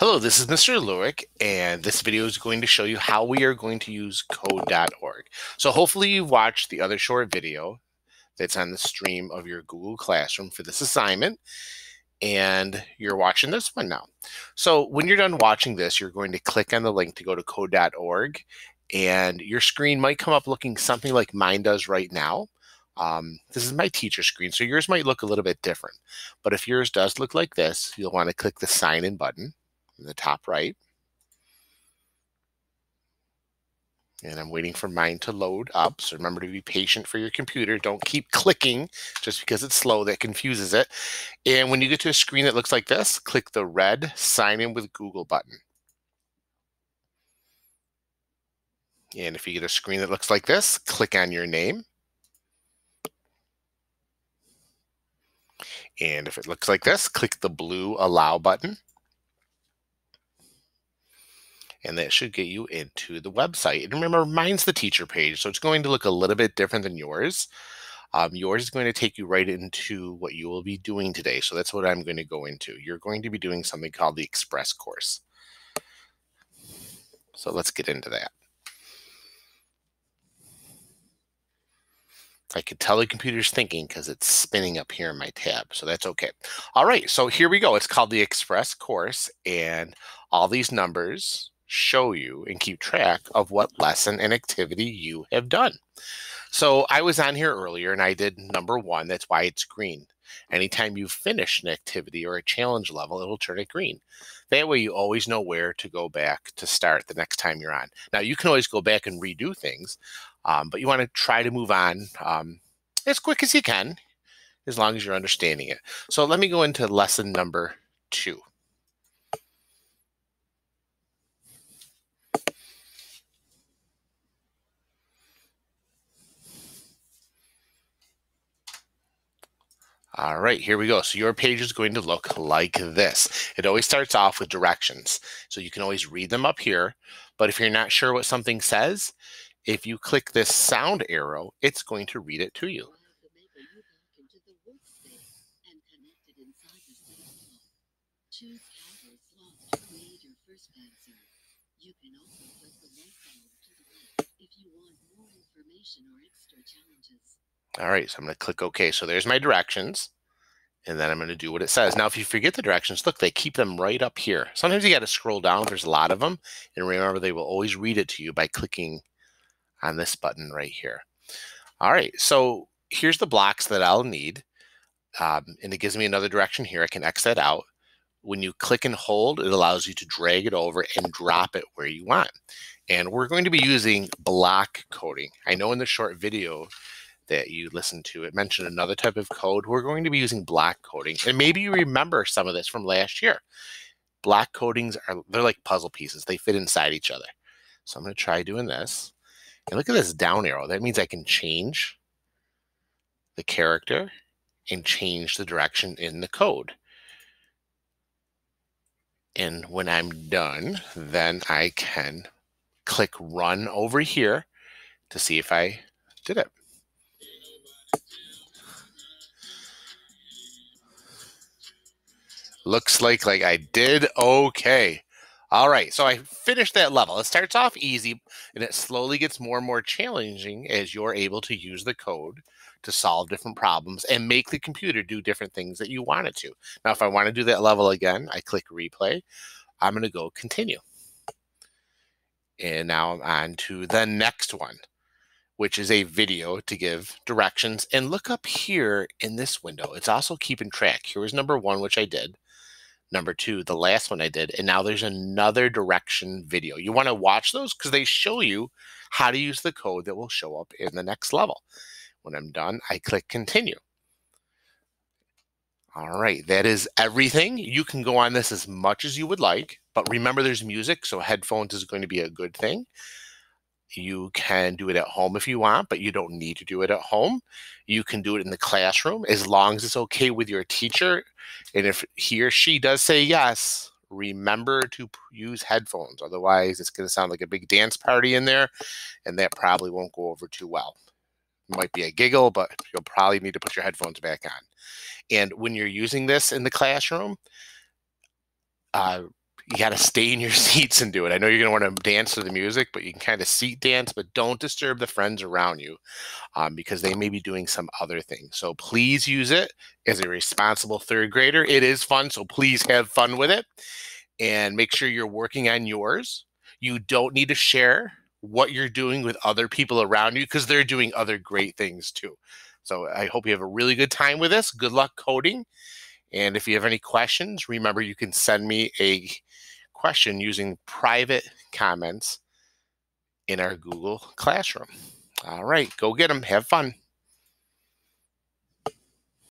Hello, this is Mr. Lurick, and this video is going to show you how we are going to use code.org. So hopefully you've watched the other short video that's on the stream of your Google Classroom for this assignment, and you're watching this one now. So when you're done watching this, you're going to click on the link to go to code.org, and your screen might come up looking something like mine does right now. This is my teacher screen, so yours might look a little bit different. But if yours does look like this, you'll want to click the sign in button in the top right. And I'm waiting for mine to load up. So remember to be patient for your computer. Don't keep clicking just because it's slow. That confuses it. And when you get to a screen that looks like this, click the red sign in with Google button. And if you get a screen that looks like this, click on your name. And if it looks like this, click the blue allow button. And that should get you into the website. And remember, mine's the teacher page, so it's going to look a little bit different than yours. Yours is going to take you right into what you will be doing today. So that's what I'm going to go into. You're going to be doing something called the Express course. So let's get into that. I could tell the computer's thinking because it's spinning up here in my tab, so that's okay. All right, so here we go. It's called the Express course, and all these numbers show you and keep track of what lesson and activity you have done. So I was on here earlier and I did number 1. That's why it's green. Anytime you finish an activity or a challenge level, it'll turn it green. That way you always know where to go back to start the next time you're on. Now you can always go back and redo things, but you want to try to move on as quick as you can, as long as you're understanding it. So let me go into lesson number 2. All right, here we go. So your page is going to look like this. It always starts off with directions. So you can always read them up here. But if you're not sure what something says, if you click this sound arrow, it's going to read it to you. Choose casual slots to create your first answer. You can also click the light bulb to the left if you want more information or extra challenges. All right, so I'm going to click OK. So there's my directions, and then I'm going to do what it says. Now, if you forget the directions, look, they keep them right up here. Sometimes you got to scroll down if there's a lot of them, and remember, they will always read it to you by clicking on this button right here. All right, so here's the blocks that I'll need, and it gives me another direction here. I can X that out. When you click and hold, it allows you to drag it over and drop it where you want. And we're going to be using block coding. I know in the short video that you listened to, it mentioned another type of code. We're going to be using block coding. And maybe you remember some of this from last year. Block codings they're like puzzle pieces. They fit inside each other. So I'm going to try doing this. And look at this down arrow. That means I can change the character and change the direction in the code. And when I'm done, then I can click run over here to see if I did it. Looks like I did okay. All right, so I finished that level. It starts off easy, and it slowly gets more and more challenging as you're able to use the code to solve different problems and make the computer do different things that you want it to. Now, if I want to do that level again, I click replay. I'm going to go continue. And now I'm on to the next one, which is a video to give directions. And look up here in this window. It's also keeping track. Here was number 1, which I did. Number 2, the last one I did. And now there's another direction video. You want to watch those because they show you how to use the code that will show up in the next level. When I'm done, I click continue. All right, that is everything. You can go on this as much as you would like, but remember there's music, so headphones is going to be a good thing. You can do it at home if you want, but you don't need to do it at home. You can do it in the classroom as long as it's okay with your teacher. And if he or she does say yes, remember to use headphones. Otherwise, it's going to sound like a big dance party in there, and that probably won't go over too well. It might be a giggle, but you'll probably need to put your headphones back on. And when you're using this in the classroom, you got to stay in your seats and do it. I know you're going to want to dance to the music, but you can kind of seat dance, but don't disturb the friends around you because they may be doing some other thing. So please use it as a responsible third grader. It is fun, so please have fun with it and make sure you're working on yours. You don't need to share what you're doing with other people around you because they're doing other great things too. So I hope you have a really good time with this. Good luck coding. And if you have any questions, remember you can send me a question using private comments in our Google Classroom. All right, go get them. Have fun.